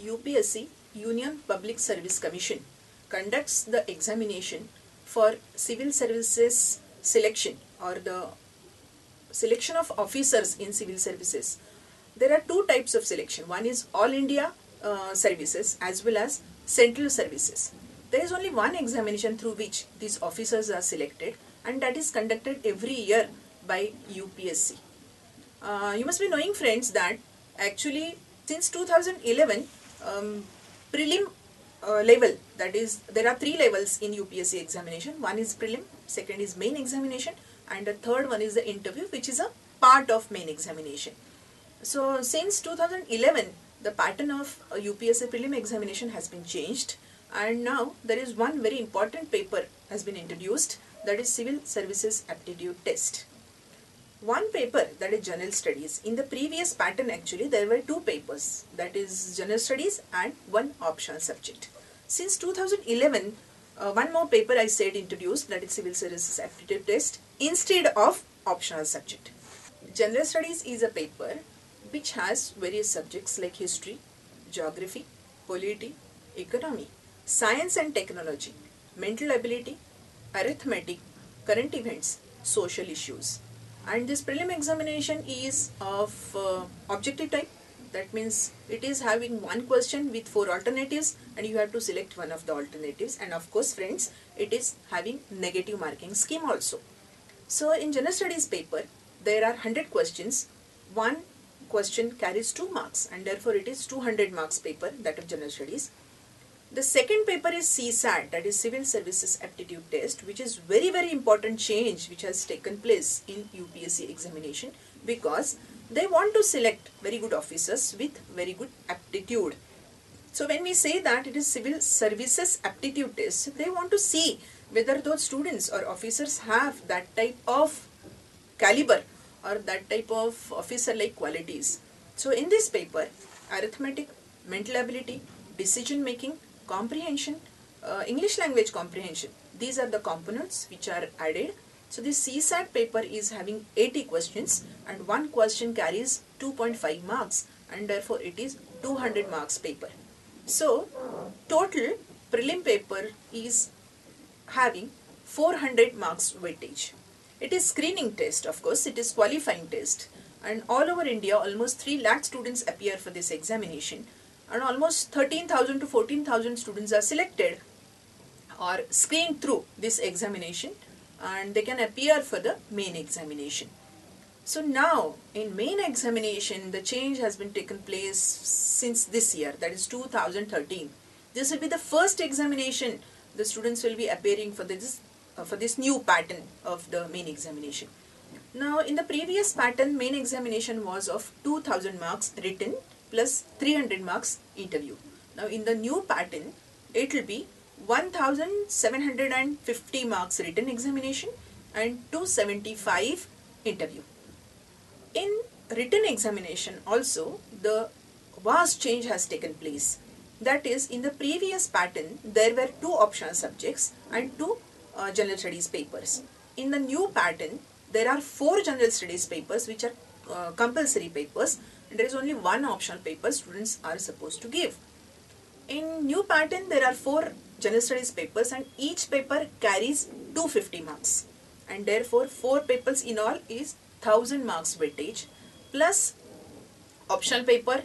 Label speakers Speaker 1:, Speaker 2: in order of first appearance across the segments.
Speaker 1: UPSC Union Public Service Commission conducts the examination for civil services selection or the selection of officers in civil services. There are two types of selection. One is All India services as well as central services. There is only one examination through which these officers are selected, and that is conducted every year by UPSC. You must be knowing, friends, that actually since 2011 prelim level, that is, there are three levels in UPSC examination. One is prelim, second is main examination, and the third one is the interview, which is a part of main examination. So since 2011 the pattern of UPSC prelim examination has been changed, and now there is one very important paper has been introduced, that is civil services aptitude test. One paper, that is general studies. In the previous pattern actually there were two papers, that is general studies and one optional subject. Since 2011 one more paper I said introduced, that is civil services aptitude test instead of optional subject. General studies is a paper which has various subjects like history, geography, polity, economy, science and technology, mental ability, arithmetic, current events, social issues. And this prelim examination is of objective type. That means it is having one question with 4 alternatives and you have to select one of the alternatives, and of course friends, it is having negative marking scheme also. So in general studies paper there are 100 questions. One question carries 2 marks and therefore it is 200 marks paper, that of general studies. The second paper is CSAT, that is civil services aptitude test, which is very important change which has taken place in UPSC examination, because they want to select very good officers with very good aptitude. So when we say that it is civil services aptitude test, they want to see whether those students or officers have that type of caliber or that type of officer-like qualities. So in this paper, arithmetic, mental ability, decision making, comprehension, English language comprehension, these are the components which are added. So this CSAT paper is having 80 questions and one question carries 2.5 marks and therefore it is 200 marks paper. So total prelim paper is having 400 marks weightage. It is screening test, of course, it is qualifying test, and all over India almost 3 lakh students appear for this examination, and almost 13,000 to 14,000 students are selected or screened through this examination, and they can appear for the main examination. So now in main examination the change has been taken place since this year, that is 2013. This will be the first examination the students will be appearing for this new pattern of the main examination. Now in the previous pattern, main examination was of 2000 marks written plus 300 marks interview. Now in the new pattern it will be 1750 marks written examination and 275 interview. In written examination also the vast change has taken place. That is, in the previous pattern there were 2 optional subjects and 2 general studies papers. In the new pattern there are 4 general studies papers which are compulsory papers, and there is only 1 optional paper students are supposed to give. In new pattern there are 4 general studies papers and each paper carries 250 marks, and therefore 4 papers in all is 1000 marks weightage plus optional paper.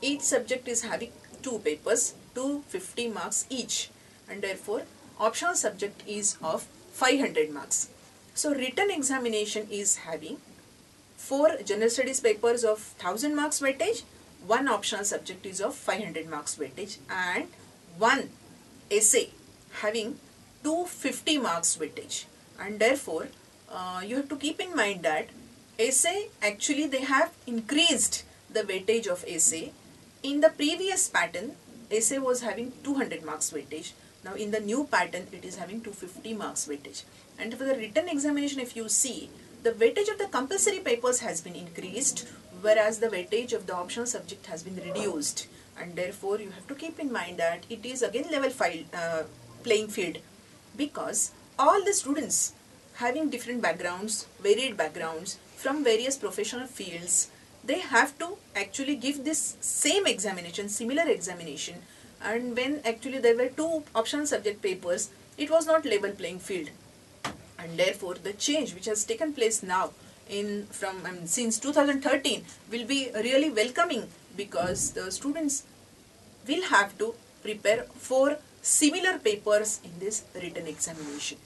Speaker 1: Each subject is having 2 papers, 250 marks each, and therefore optional subject is of 500 marks. So written examination is having 4 general studies papers of 1000 marks weightage, 1 optional subject is of 500 marks weightage, and 1 essay having 250 marks weightage. And therefore you have to keep in mind that essay, actually they have increased the weightage of essay. In the previous pattern essay was having 200 marks weightage. Now in the new pattern it is having 250 marks weightage. And for the written examination, if you see, the weightage of the compulsory papers has been increased, whereas the weightage of the optional subject has been reduced, and therefore you have to keep in mind that it is again level playing field, because all the students having different backgrounds, varied backgrounds from various professional fields, they have to actually give this same examination, similar examination, and when actually there were two optional subject papers, it was not level playing field. And therefore the change which has taken place now since 2013 will be really welcoming, because the students will have to prepare for similar papers in this written examination.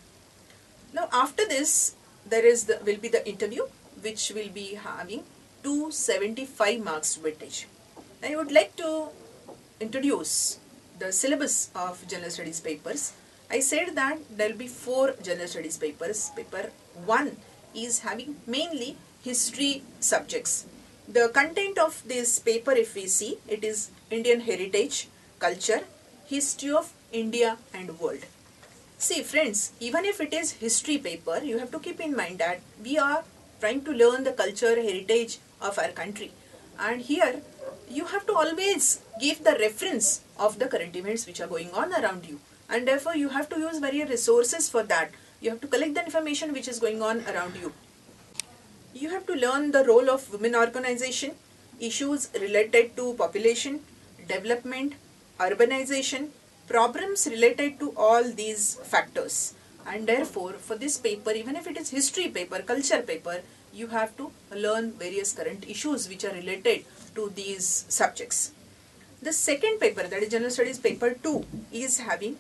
Speaker 1: Now after this will be the interview, which will be having 275 marks weightage. I would like to introduce the syllabus of general studies papers. I said that there will be 4 general studies papers. Paper 1 is having mainly history subjects. The content of this paper, if we see, it is Indian heritage, culture, history of India and world. See friends, even if it is history paper, you have to keep in mind that we are trying to learn the culture, heritage of our country. And here you have to always give the reference of the current events which are going on around you. And therefore you have to use various resources for that. You have to collect the information which is going on around you. You have to learn the role of women organization, issues related to population, development, urbanization, problems related to all these factors. And therefore for this paper, even if it is history paper, culture paper, you have to learn various current issues which are related to these subjects. The second paper, that is general studies paper 2, is having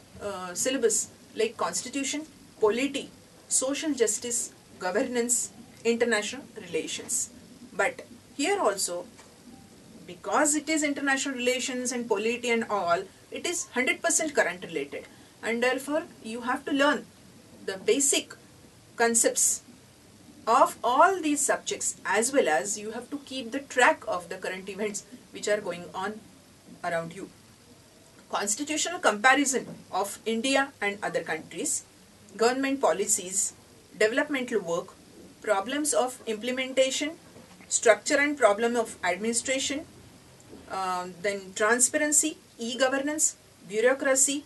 Speaker 1: syllabus like constitution, polity, social justice, governance, international relations. But here also, because it is international relations and polity and all, it is 100% current related, and therefore you have to learn the basic concepts of all these subjects, as well as you have to keep the track of the current events which are going on around you. Constitutional comparison of India and other countries, government policies, developmental work, problems of implementation, structure and problem of administration, then transparency, e-governance, bureaucracy,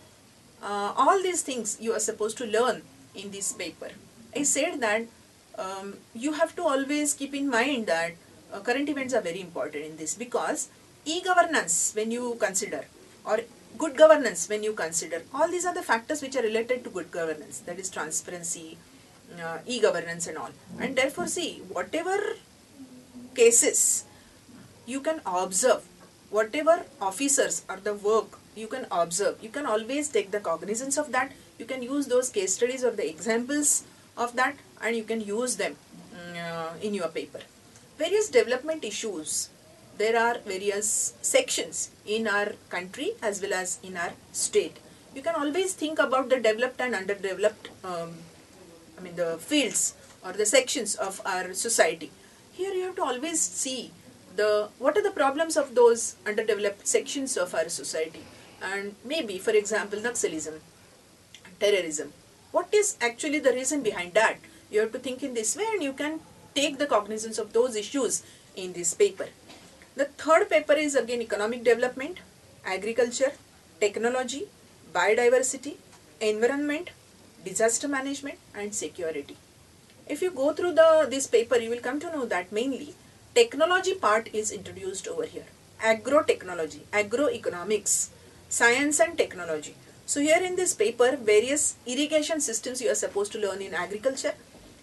Speaker 1: all these things you are supposed to learn in this paper. I said that you have to always keep in mind that current events are very important in this, because e-governance when you consider, or good governance when you consider, all these are the factors which are related to good governance, that is transparency, e-governance and all. And therefore see, whatever cases you can observe, whatever officers or the work you can observe, you can always take the cognizance of that. You can use those case studies or the examples of that, and you can use them in your paper. Various development issues. There are various sections in our country as well as in our state. You can always think about the developed and underdeveloped, the fields or the sections of our society. Here you have to always see what are the problems of those underdeveloped sections of our society. And maybe, for example, Naxalism, terrorism. What is actually the reason behind that? You have to think in this way, and you can take the cognizance of those issues in this paper. The third paper is again economic development, agriculture, technology, biodiversity, environment, disaster management and security. If you go through this paper, you will come to know that mainly technology part is introduced over here. Agro-technology, agroeconomics, science and technology. So here in this paper, various irrigation systems you are supposed to learn in agriculture,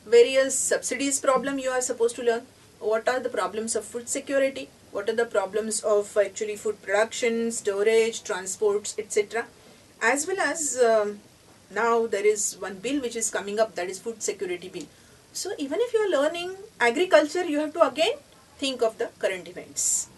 Speaker 1: various subsidies problem you are supposed to learn, what are the problems of food security, what are the problems of actually food production, storage, transports, etc. As well as now there is one bill which is coming up, that is food security bill. So even if you are learning agriculture, you have to again think of the current events,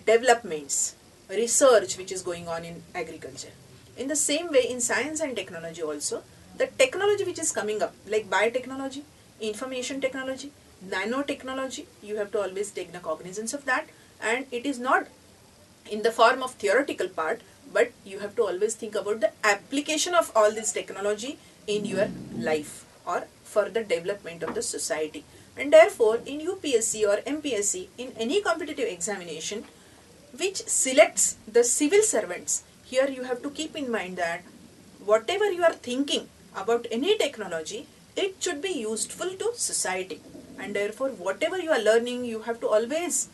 Speaker 1: developments, research which is going on in agriculture. In the same way, in science and technology also, the technology which is coming up, like biotechnology, information technology, nanotechnology, you have to always take the cognizance of that. And it is not in the form of theoretical part, but you have to always think about the application of all this technology in your life or for the development of the society. And therefore, in UPSC or MPSC, in any competitive examination which selects the civil servants, here you have to keep in mind that whatever you are thinking about any technology, it should be useful to society. And therefore, whatever you are learning, you have to always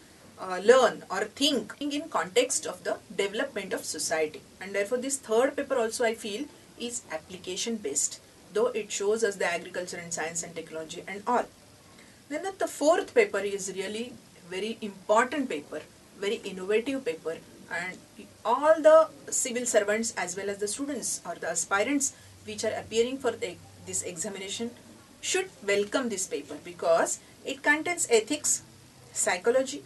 Speaker 1: learn or think in context of the development of society. And therefore this third paper also I feel is application based, though it shows us the agriculture and science and technology and all. Then the fourth paper is really very important paper, very innovative paper, and all the civil servants as well as the students or the aspirants which are appearing for this examination should welcome this paper, because it contains ethics, psychology,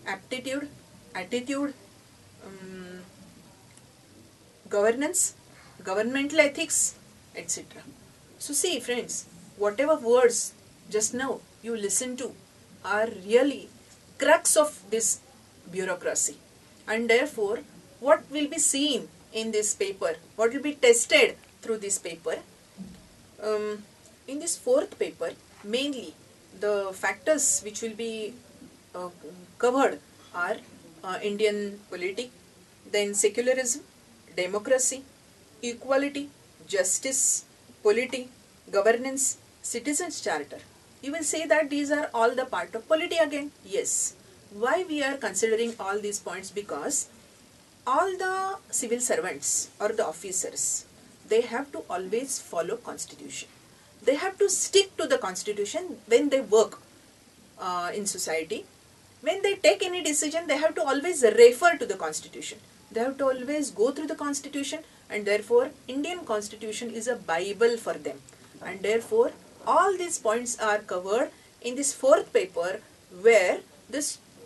Speaker 1: aptitude, attitude, governance, governmental ethics, etc. So see friends, whatever words just now you listen to are really crux of this bureaucracy, and therefore what will be seen in this paper, what will be tested through this paper. In this fourth paper, mainly the factors which will be covered are Indian polity, then secularism, democracy, equality, justice, polity, governance, citizens charter. You will say that these are all the part of polity again. Yes. Why we are considering all these points? Because all the civil servants or the officers, they have to always follow constitution. They have to stick to the constitution when they work in society. When they take any decision, they have to always refer to the constitution. They have to always go through the constitution, and therefore Indian constitution is a bible for them. And therefore all these points are covered in this fourth paper, where the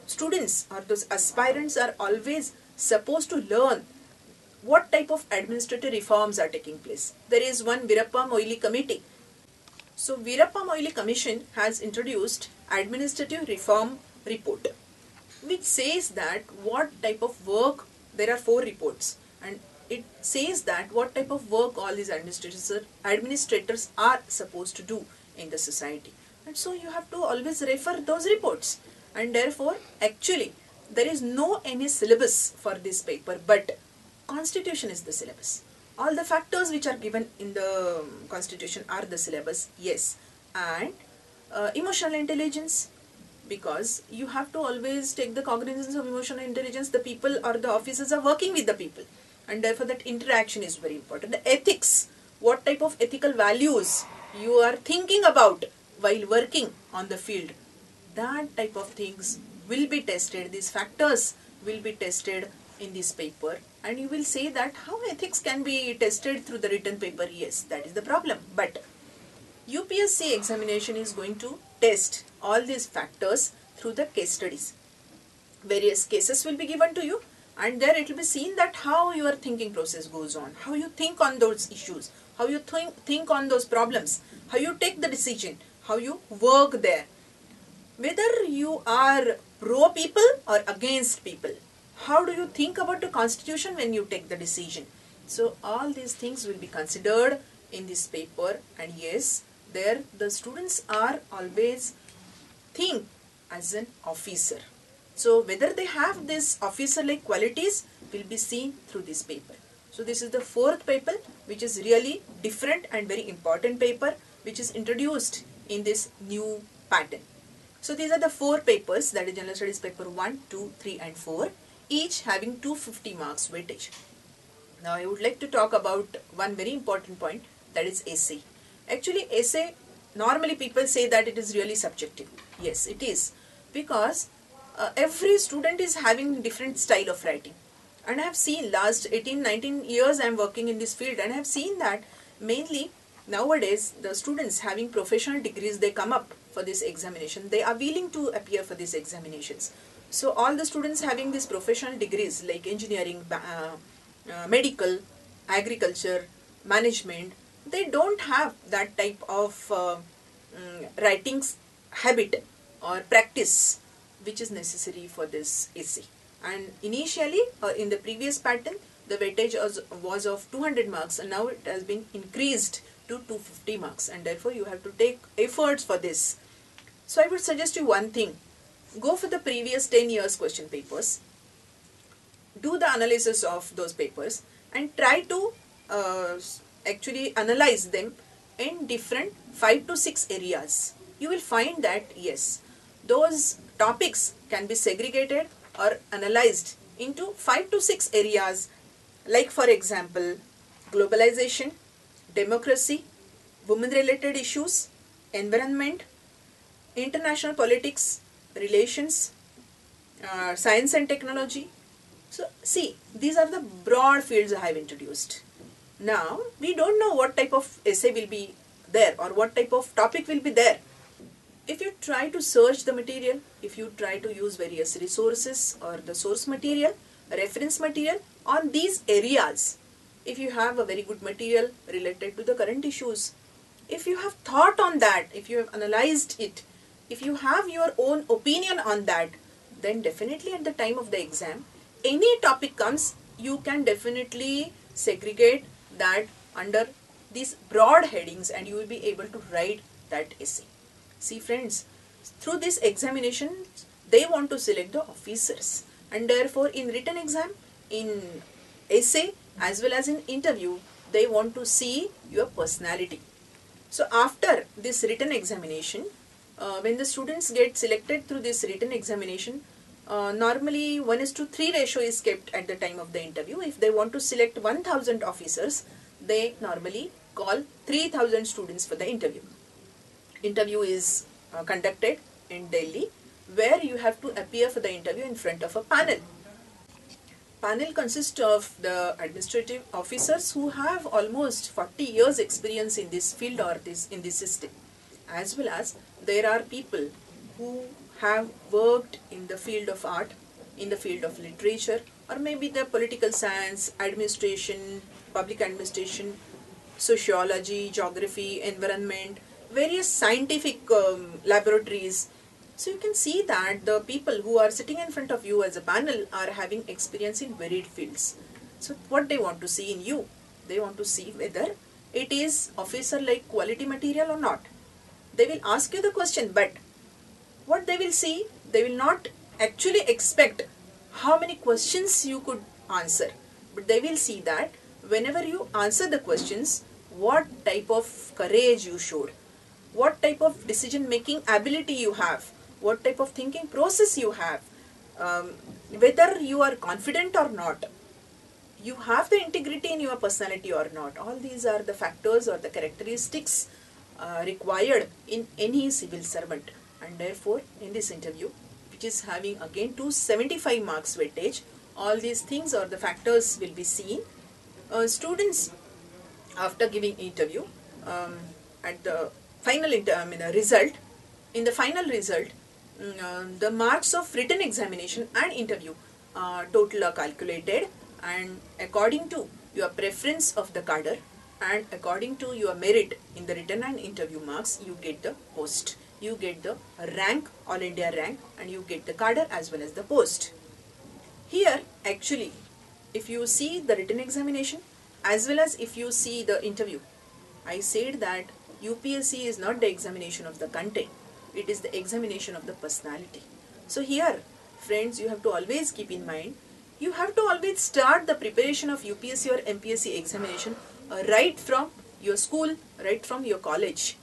Speaker 1: students or those aspirants are always supposed to learn what type of administrative reforms are taking place. There is one Virappa Moily committee. So Virappa Moily Commission has introduced administrative reform report, which says that what type of work, there are 4 reports, and it says that what type of work all these administrators are supposed to do in the society. And so you have to always refer those reports, and therefore actually there is no any syllabus for this paper, but constitution is the syllabus. All the factors which are given in the constitution are the syllabus, yes. And emotional intelligence, because you have to always take the cognizance of emotional intelligence. The people or the officers are working with the people, and therefore that interaction is very important. The ethics, what type of ethical values you are thinking about while working on the field, that type of things will be tested. These factors will be tested in this paper, and you will say that how ethics can be tested through the written paper. Yes, that is the problem. But UPSC examination is going to test all these factors through the case studies. Various cases will be given to you, and there it will be seen that how your thinking process goes on, how you think on those issues, how you think on those problems, how you take the decision, how you work there, whether you are pro people or against people, how do you think about the constitution when you take the decision. So all these things will be considered in this paper, and yes, there the students are always think as an officer. So whether they have this officer-like qualities will be seen through this paper. So this is the fourth paper, which is really different and very important paper, which is introduced in this new pattern. So these are the 4 papers, that is General Studies paper 1, 2, 3 and 4, each having 250 marks weightage. Now I would like to talk about one very important point, that is essay. Actually essay, normally people say that it is really subjective. Yes, it is, because every student is having different style of writing. And I have seen last 18-19 years I am working in this field, and I have seen that mainly nowadays the students having professional degrees, they come up for this examination. They are willing to appear for these examinations. So all the students having these professional degrees like engineering, medical, agriculture, management, they don't have that type of writing habit or practice which is necessary for this essay. And initially in the previous pattern the weightage was of 200 marks, and now it has been increased to 250 marks, and therefore you have to take efforts for this. So I would suggest you one thing: go for the previous 10 years question papers, do the analysis of those papers, and try to actually analyze them in different 5 to 6 areas. You will find that yes, those topics can be segregated or analyzed into 5 to 6 areas, like for example, globalization, democracy, women-related issues, environment, international politics, relations, science and technology. So see, these are the broad fields I have introduced. Now, we don't know what type of essay will be there or what type of topic will be there. If you try to search the material, if you try to use various resources or the source material, reference material on these areas, if you have a very good material related to the current issues, if you have thought on that, if you have analyzed it, if you have your own opinion on that, then definitely at the time of the exam, any topic comes, you can definitely segregate that under these broad headings and you will be able to write that essay. See friends, through this examination, they want to select the officers, and therefore in written exam, in essay as well as in interview, they want to see your personality. So after this written examination, when the students get selected through this written examination, normally 1:3 ratio is kept at the time of the interview. If they want to select 1000 officers, they normally call 3000 students for the interview. Interview is conducted in Delhi, where you have to appear for the interview in front of a panel. Panel consists of the administrative officers who have almost 40 years experience in this field or in this system, as well as there are people who have worked in the field of art, in the field of literature, or maybe the political science, administration, public administration, sociology, geography, environment, various scientific laboratories. So you can see that the people who are sitting in front of you as a panel are having experience in varied fields. So what they want to see in you? They want to see whether it is officer-like quality material or not. They will ask you the question, but what they will see, they will not actually expect how many questions you could answer. But they will see that whenever you answer the questions, what type of courage you showed, what type of decision making ability you have, what type of thinking process you have, whether you are confident or not, you have the integrity in your personality or not. All these are the factors or the characteristics required in any civil servant. And therefore in this interview, which is having again 275 marks weightage, all these things or the factors will be seen. Students, after giving interview, at the final result, in the final result, the marks of written examination and interview total are calculated, and according to your preference of the cadre and according to your merit in the written and interview marks, you get the post, you get the rank, all India rank, and you get the cadre as well as the post. Here actually, if you see the written examination as well as if you see the interview, I said that UPSC is not the examination of the content, it is the examination of the personality. So here, friends, you have to always keep in mind, you have to always start the preparation of UPSC or MPSC examination right from your school, right from your college.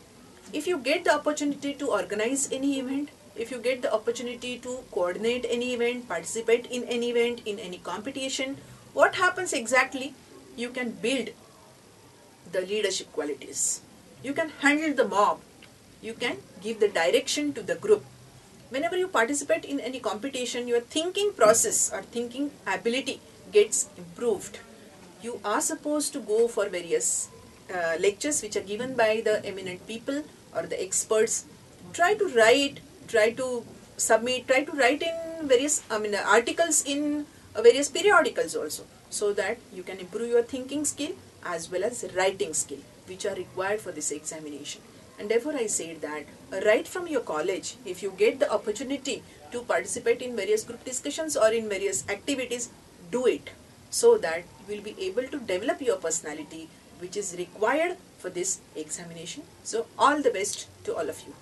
Speaker 1: If you get the opportunity to organize any event, if you get the opportunity to coordinate any event, participate in any event, in any competition, what happens exactly? You can build the leadership qualities. You can handle the mob. You can give the direction to the group. Whenever you participate in any competition, your thinking process or thinking ability gets improved. You are supposed to go for various lectures which are given by the eminent people or the experts. Try to write, try to submit, try to write in various articles in various periodicals also, so that you can improve your thinking skill as well as writing skill, which are required for this examination. And therefore I said that right from your college, if you get the opportunity to participate in various group discussions or in various activities, do it, so that you will be able to develop your personality, which is required for this examination. So all the best to all of you.